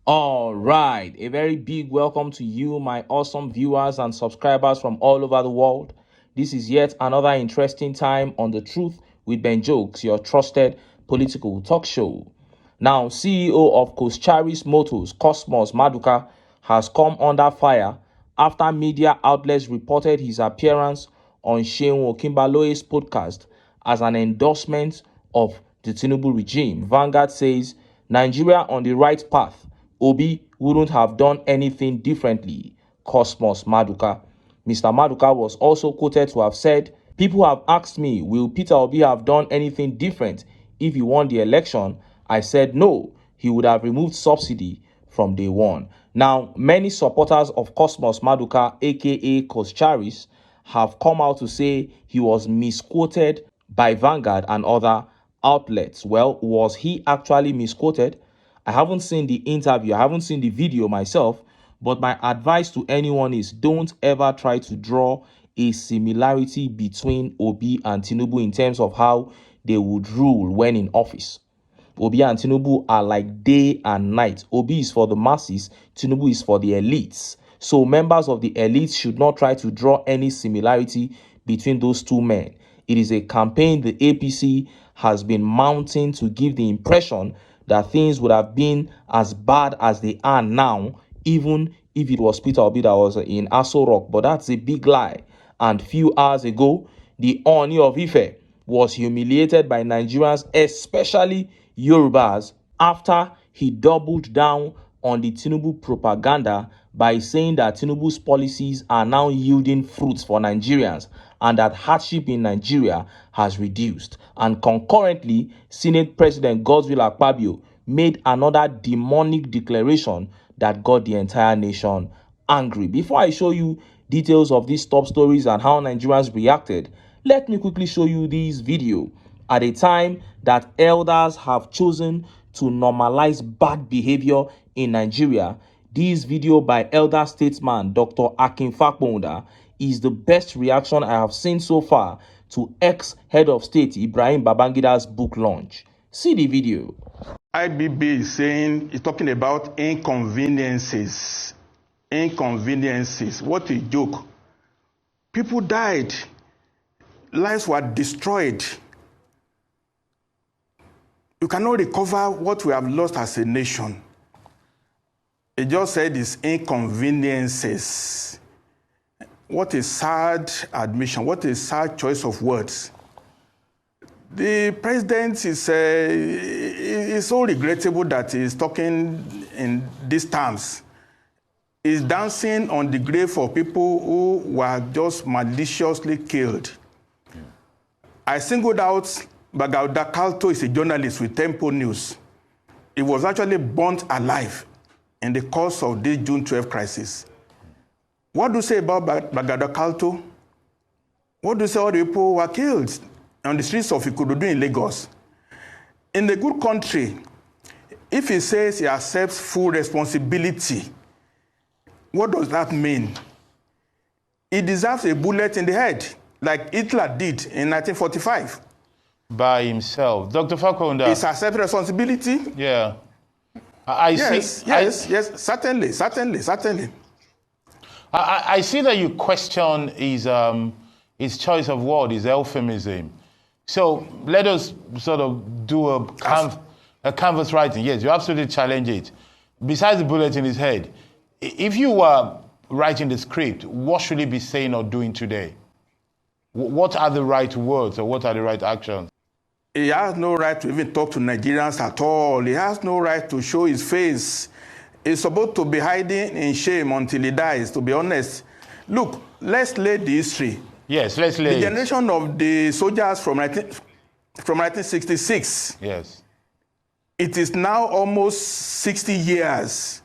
All right, a very big welcome to you, my awesome viewers and subscribers from all over the world. This is yet another interesting time on The Truth with Ben Jokes, your trusted political talk show. Now, CEO of Koschari's Motors, Cosmos Maduka, has come under fire after media outlets reported his appearance on Seun Okinbaloye's podcast as an endorsement of the TINUBU regime. Vanguard says Nigeria on the right path. Obi wouldn't have done anything differently. Cosmos Maduka. Mr. Maduka was also quoted to have said, "People have asked me, will Peter Obi have done anything different if he won the election? I said no, he would have removed subsidy from day one." Now, many supporters of Cosmos Maduka, aka Koscharis, have come out to say he was misquoted by Vanguard and other outlets. Well, was he actually misquoted? I haven't seen the interview, I haven't seen the video myself, but my advice to anyone is don't ever try to draw a similarity between Obi and Tinubu in terms of how they would rule when in office. Obi and Tinubu are like day and night. Obi is for the masses, Tinubu is for the elites. So members of the elites should not try to draw any similarity between those two men. It is a campaign the APC has been mounting to give the impression that things would have been as bad as they are now, even if it was Peter Obi that was in Aso Rock. But that's a big lie. And few hours ago, the Ooni of Ife was humiliated by Nigerians, especially Yorubas, after he doubled down on the Tinubu propaganda by saying that Tinubu's policies are now yielding fruits for Nigerians and that hardship in Nigeria has reduced. And concurrently, Senate President Godswill Akpabio made another demonic declaration that got the entire nation angry. Before I show you details of these top stories and how Nigerians reacted, let me quickly show you this video at a time that elders have chosen to normalize bad behavior in Nigeria. This video by elder statesman Dr. Akin Fakponda is the best reaction I have seen so far to ex-head of state Ibrahim Babangida's book launch. See the video. IBB is saying, he's talking about inconveniences. Inconveniences. What a joke. People died. Lives were destroyed. You cannot recover what we have lost as a nation. He just said it's inconveniences. What a sad admission. What a sad choice of words. The president is so regrettable that he's talking in these terms. He's dancing on the grave of people who were just maliciously killed. I singled out Bagauda Kalto is a journalist with Tempo News. He was actually burnt alive in the course of this June 12 crisis. What do you say about Bagauda Kalto? What do you say all the people who were killed on the streets of Ikododu in Lagos? In the good country, if he says he accepts full responsibility, what does that mean? He deserves a bullet in the head, like Hitler did in 1945. By himself. Dr. Fakponda. Is accept responsibility? Yeah. Certainly. I see that you question his choice of word, his euphemism. So let us sort of do a canvas writing. Yes, you absolutely challenge it. Besides the bullet in his head, if you were writing the script, what should he be saying or doing today? What are the right words or what are the right actions? He has no right to even talk to Nigerians at all. He has no right to show his face. He's supposed to be hiding in shame until he dies, to be honest. Look, let's lay the history. Yes, let's lay the generation of the soldiers from 1966. Yes. It is now almost 60 years.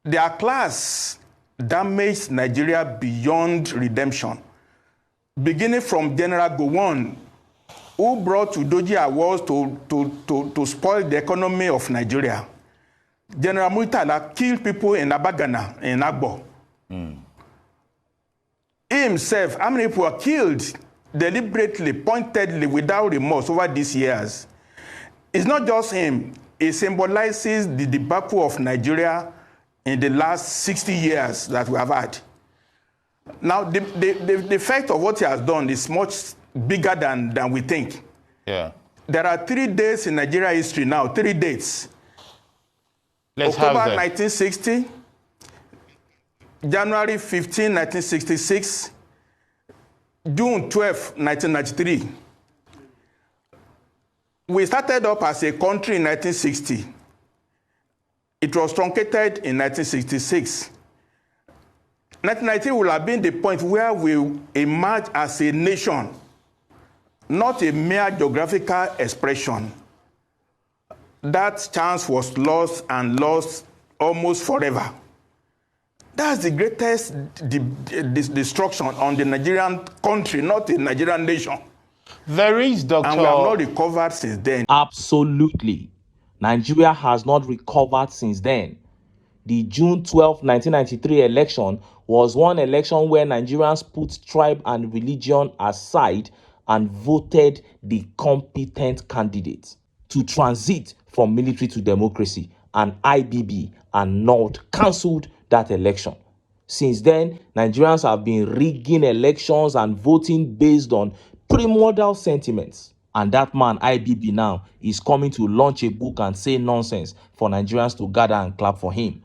Their class damaged Nigeria beyond redemption. Beginning from General Gowon, who brought Udoji Awards to spoil the economy of Nigeria. General Murtala killed people in Abagana, in Agbo. He himself, how many people were killed deliberately, pointedly, without remorse over these years? It's not just him. it symbolizes the debacle of Nigeria in the last 60 years that we have had. Now, the effect of what he has done is much bigger than we think. Yeah. There are 3 dates in Nigeria history now, 3 dates. Let's October have them. 1960, January 15, 1966, June 12, 1993. We started up as a country in 1960. It was truncated in 1966. 1993 will have been the point where we emerge as a nation, not a mere geographical expression. That chance was lost and lost almost forever. That's the greatest destruction on the Nigerian country, not the Nigerian nation. There is, Dr. And we have not recovered since then. Absolutely. Nigeria has not recovered since then. The June 12, 1993 election was one election where Nigerians put tribe and religion aside and voted the competent candidate to transit from military to democracy, and IBB and NORD cancelled that election. Since then, Nigerians have been rigging elections and voting based on primordial sentiments. And that man, IBB, now is coming to launch a book and say nonsense for Nigerians to gather and clap for him.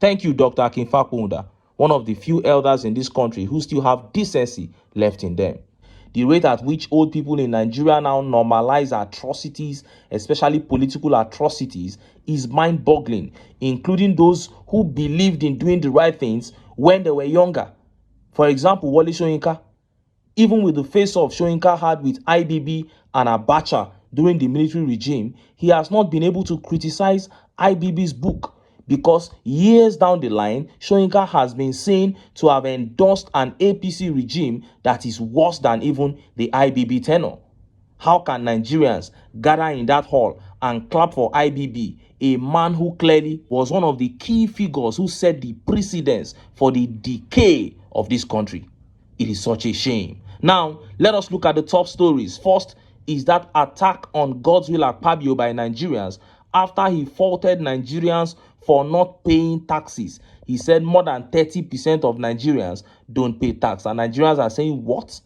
Thank you, Dr. Akinfakunda, one of the few elders in this country who still have decency left in them. The rate at which old people in Nigeria now normalize atrocities, especially political atrocities, is mind-boggling, including those who believed in doing the right things when they were younger. For example, Wole Soyinka. Even with the face-off Soyinka had with IBB and Abacha during the military regime, he has not been able to criticize IBB's book, because years down the line, Soyinka has been seen to have endorsed an APC regime that is worse than even the IBB tenure. How can Nigerians gather in that hall and clap for IBB, a man who clearly was one of the key figures who set the precedence for the decay of this country? It is such a shame. Now, let us look at the top stories. First is that attack on Godswill Akpabio by Nigerians after he faulted Nigerians for not paying taxes. He said more than 30% of Nigerians don't pay tax. And Nigerians are saying, what?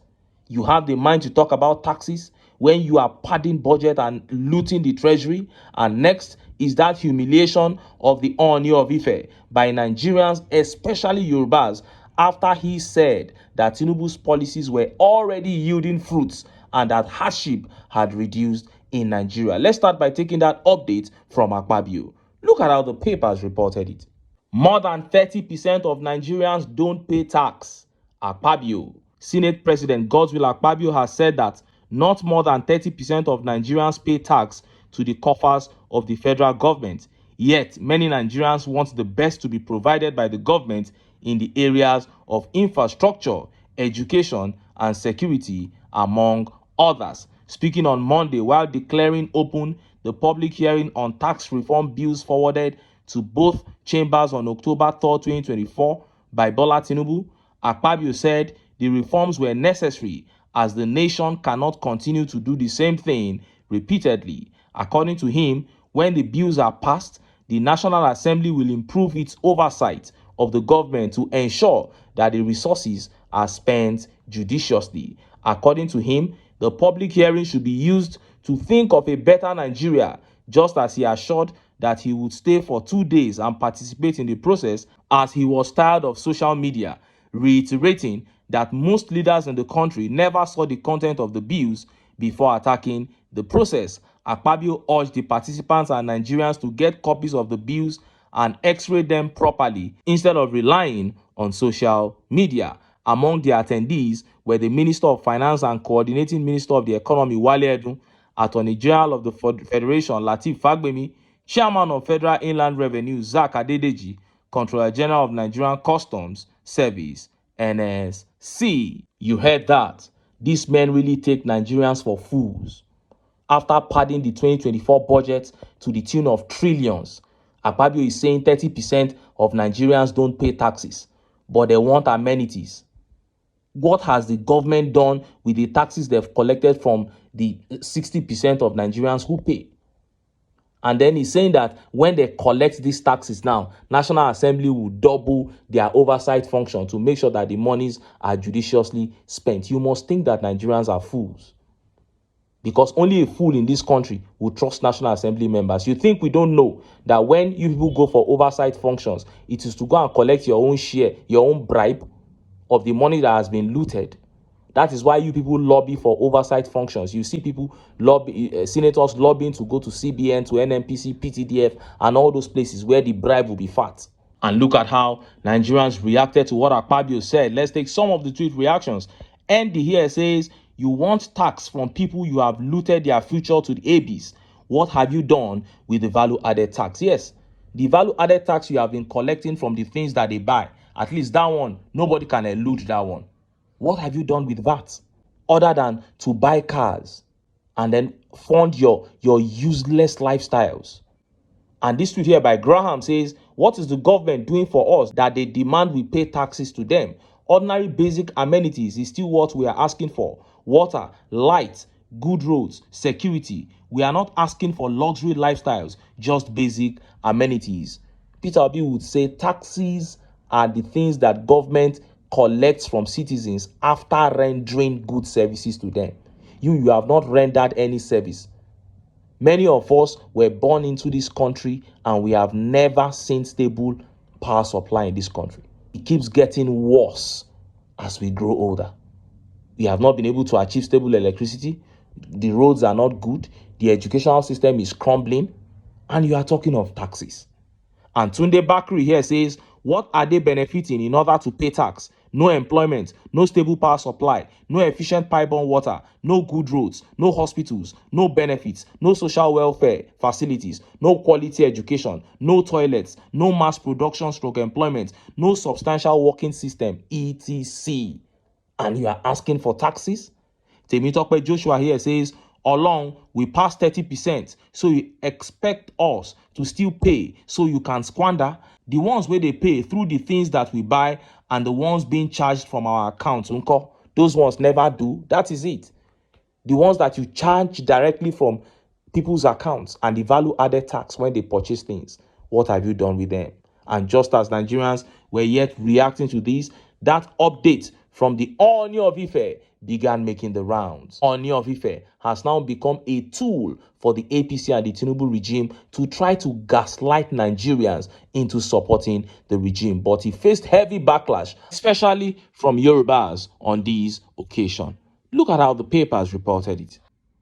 You have the mind to talk about taxes when you are padding budget and looting the treasury? And next is that humiliation of the Ooni of Ife by Nigerians, especially Yorubas, after he said that TINUBU's policies were already yielding fruits and that hardship had reduced in Nigeria. Let's start by taking that update from Akpabio. Look at how the papers reported it. More than 30% of Nigerians don't pay tax. Akpabio. Senate President Godswill Akpabio has said that not more than 30% of Nigerians pay tax to the coffers of the federal government. Yet, many Nigerians want the best to be provided by the government in the areas of infrastructure, education, and security, among others. Speaking on Monday while declaring open the public hearing on tax reform bills forwarded to both chambers on October 3rd, 2024 by Bola Tinubu, Akpabio said the reforms were necessary as the nation cannot continue to do the same thing repeatedly. According to him, when the bills are passed, the National Assembly will improve its oversight of the government to ensure that the resources are spent judiciously. According to him, the public hearing should be used to think of a better Nigeria, just as he assured that he would stay for 2 days and participate in the process as he was tired of social media, reiterating that most leaders in the country never saw the content of the bills before attacking the process. Akpabio urged the participants and Nigerians to get copies of the bills and x-ray them properly instead of relying on social media. Among the attendees were the Minister of Finance and Coordinating Minister of the Economy, Wale Edun, Attorney General of the Federation, Lateef Fagbemi, Chairman of Federal Inland Revenue, Zak Adedeji, Controller General of Nigerian Customs Service, NSC. You heard that. These men really take Nigerians for fools. After padding the 2024 budget to the tune of trillions, Akpabio is saying 30% of Nigerians don't pay taxes, but they want amenities. What has the government done with the taxes they've collected from the 60% of Nigerians who pay? And then he's saying that when they collect these taxes now, National Assembly will double their oversight function to make sure that the monies are judiciously spent. You must think that Nigerians are fools, because only a fool in this country will trust National Assembly members. You think we don't know that when you people go for oversight functions, it is to go and collect your own share, your own bribe of the money that has been looted? That is why you people lobby for oversight functions. You see people lobby, senators lobbying to go to CBN, to NNPC, PTDF, and all those places where the bribe will be fat. And look at how Nigerians reacted to what Akpabio said. Let's take some of the tweet reactions. Andy here says, you want tax from people you have looted their future to the ABs. What have you done with the value added tax? Yes, the value added tax you have been collecting from the things that they buy. At least that one, nobody can elude that one. What have you done with that? Other than to buy cars and then fund your useless lifestyles. And this tweet here by Graham says, what is the government doing for us that they demand we pay taxes to them? Ordinary basic amenities is still what we are asking for. Water, light, good roads, security. We are not asking for luxury lifestyles, just basic amenities. Peter Obi would say taxes are the things that government collects from citizens after rendering good services to them. You have not rendered any service. Many of us were born into this country and we have never seen stable power supply in this country. It keeps getting worse as we grow older. We have not been able to achieve stable electricity. The roads are not good. The educational system is crumbling. And you are talking of taxes. And Tunde Bakri here says, what are they benefiting in order to pay tax? No employment, no stable power supply, no efficient pipe-borne water, no good roads, no hospitals, no benefits, no social welfare facilities, no quality education, no toilets, no mass production stroke employment, no substantial working system, etc. And you are asking for taxes? Temitope Joshua here says, along we pass 30%, so you expect us to still pay so you can squander? The ones where they pay through the things that we buy and the ones being charged from our accounts, those ones never do. That is it. The ones that you charge directly from people's accounts and the value added tax when they purchase things, what have you done with them? And just as Nigerians were yet reacting to this, that update from the Ooni of Ife began making the rounds. Ooni of Ife has now become a tool for the APC and the TINUBU regime to try to gaslight Nigerians into supporting the regime. But he faced heavy backlash, especially from Yorubas on this occasion. Look at how the papers reported it.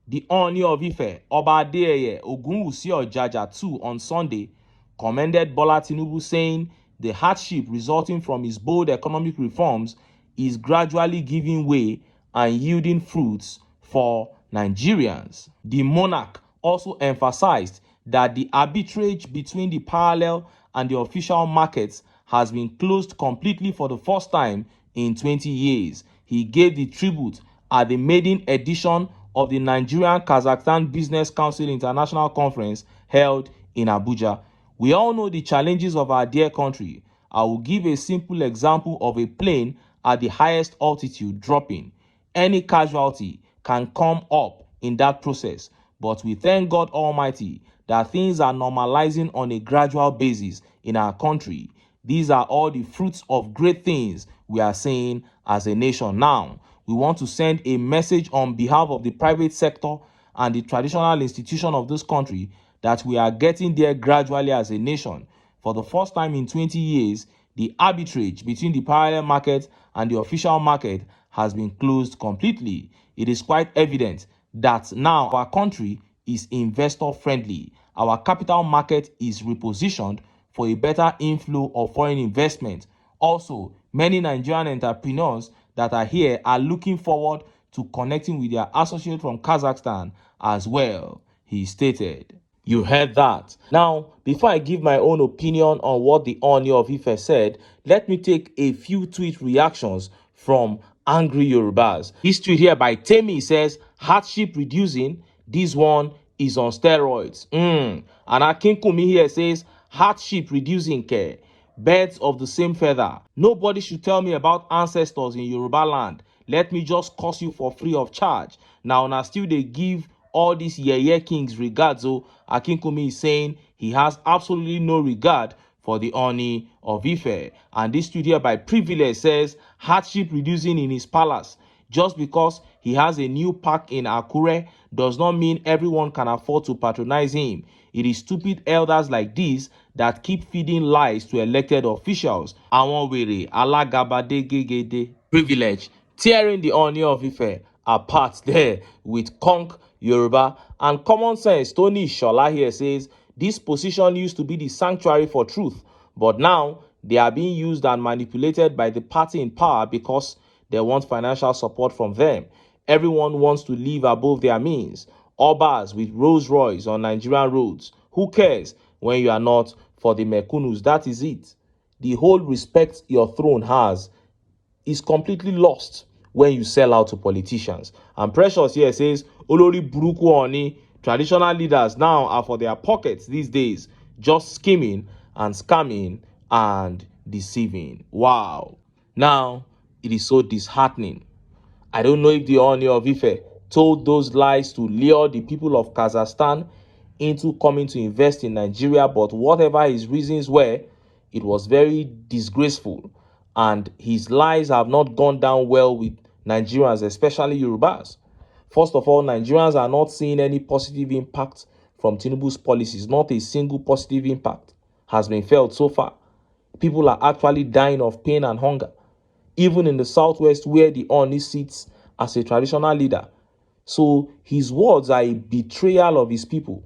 The Ooni of Ife, Oba Adeyeye Ogunwusi Ojaja too on Sunday commended Bola Tinubu, saying the hardship resulting from his bold economic reforms is gradually giving way and yielding fruits for Nigerians. The monarch also emphasized that the arbitrage between the parallel and the official markets has been closed completely for the first time in 20 years. He gave the tribute at the maiden edition of the Nigerian-Kazakhstan Business Council International Conference held in Abuja. We all know the challenges of our dear country. I will give a simple example of a plane at the highest altitude dropping. Any casualty can come up in that process, but we thank God Almighty that things are normalizing on a gradual basis in our country. These are all the fruits of great things we are seeing as a nation now. We want to send a message on behalf of the private sector and the traditional institution of this country that we are getting there gradually as a nation. For the first time in 20 years, the arbitrage between the parallel market and the official market has been closed completely. It is quite evident that now our country is investor friendly. Our capital market is repositioned for a better inflow of foreign investment. Also, many Nigerian entrepreneurs that are here are looking forward to connecting with their associate from Kazakhstan as well, he stated. You heard that. Now, before I give my own opinion on what the Ooni of Ife said, let me take a few tweet reactions from angry Yorubas. This tweet here by Temi says, hardship reducing, this one is on steroids. And Akinkumi here says, hardship reducing care. Birds of the same feather. Nobody should tell me about ancestors in Yoruba land. Let me just curse you for free of charge. Now still they give all these Yeye Kings regards. So Akinkunmi is saying he has absolutely no regard for the Ooni of Ife. And this studio by privilege says hardship reducing in his palace. Just because he has a new park in Akure does not mean everyone can afford to patronize him. It is stupid elders like this that keep feeding lies to elected officials. Àwọn wèrè alágàbàgebè privilege tearing the Ooni of Ife apart there with conk Yoruba and common sense. Tony Shola here says this position used to be the sanctuary for truth, but now they are being used and manipulated by the party in power because they want financial support from them. Everyone wants to live above their means. Obas with Rolls Royce on Nigerian roads. Who cares when you are not for the Mekunus? That is it. The whole respect your throne has is completely lost when you sell out to politicians. And Precious here says, Olori Buruku Ooni, traditional leaders now are for their pockets these days, just scheming and scamming and deceiving. Wow. Now, it is so disheartening. I don't know if the Ooni of Ife told those lies to lure the people of Kazakhstan into coming to invest in Nigeria, but whatever his reasons were, it was very disgraceful. And his lies have not gone down well with Nigerians, especially Yorubas. First of all, Nigerians are not seeing any positive impact from Tinubu's policies. Not a single positive impact has been felt so far. People are actually dying of pain and hunger. Even in the southwest where the Ooni sits as a traditional leader. So his words are a betrayal of his people.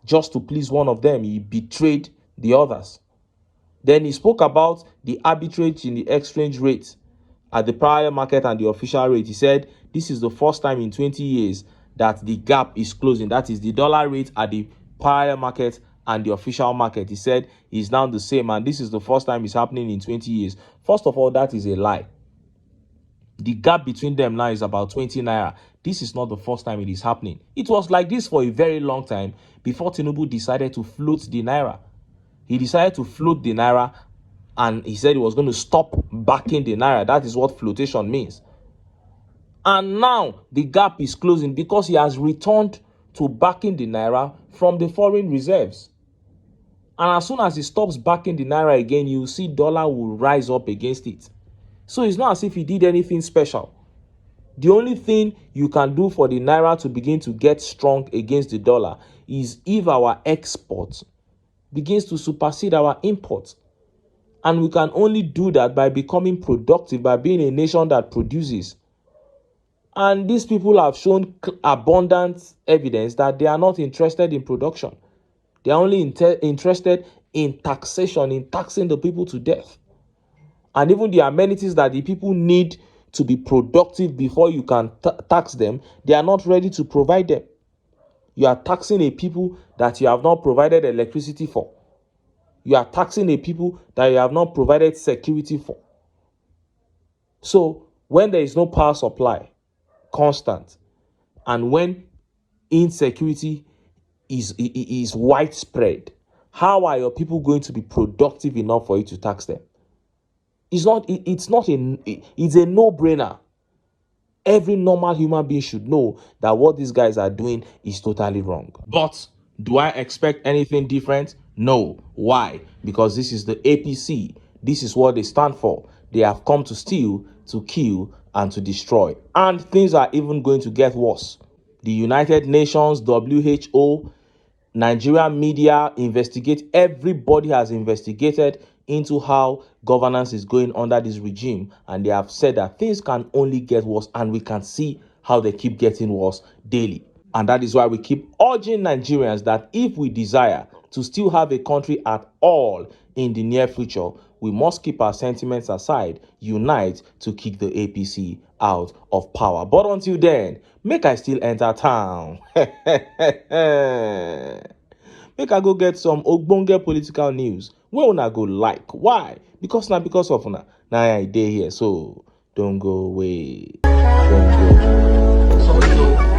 Just to please one of them, he betrayed the others. Then he spoke about the arbitrage in the exchange rate at the parallel market and the official rate. He said this is the first time in 20 years that the gap is closing. That is the dollar rate at the parallel market and the official market. He said is now the same, and this is the first time it's happening in 20 years. First of all, that is a lie. The gap between them now is about 20 naira. This is not the first time it is happening. It was like this for a very long time before Tinubu decided to float the naira. He decided to float the naira and he said he was going to stop backing the naira. That is what flotation means. And now the gap is closing because he has returned to backing the naira from the foreign reserves. And as soon as he stops backing the naira again, you see dollar will rise up against it. So it's not as if he did anything special. The only thing you can do for the naira to begin to get strong against the dollar is if our exports begins to supersede our imports. And we can only do that by becoming productive, by being a nation that produces. And these people have shown abundant evidence that they are not interested in production. They are only interested in taxation, in taxing the people to death. And even the amenities that the people need to be productive before you can tax them, they are not ready to provide them. You are taxing a people that you have not provided electricity for. You are taxing a people that you have not provided security for. So when there is no power supply, constant, and when insecurity is widespread, how are your people going to be productive enough for you to tax them? It's a no-brainer. Every normal human being should know that what these guys are doing is totally wrong. But do I expect anything different? No. Why? Because this is the APC. This is what they stand for. They have come to steal, to kill, and to destroy. And things are even going to get worse. The United Nations, WHO, Nigerian media investigate. Everybody has investigated into how governance is going under this regime, and they have said that things can only get worse, and we can see how they keep getting worse daily. And that is why we keep urging Nigerians that if we desire to still have a country at all in the near future, we must keep our sentiments aside, unite to kick the APC out of power. But until then, make I still enter town. Make I go get some ogbonge political news wey una go like. Why? Because of una. Now I dey here, so don't go away. Don't go.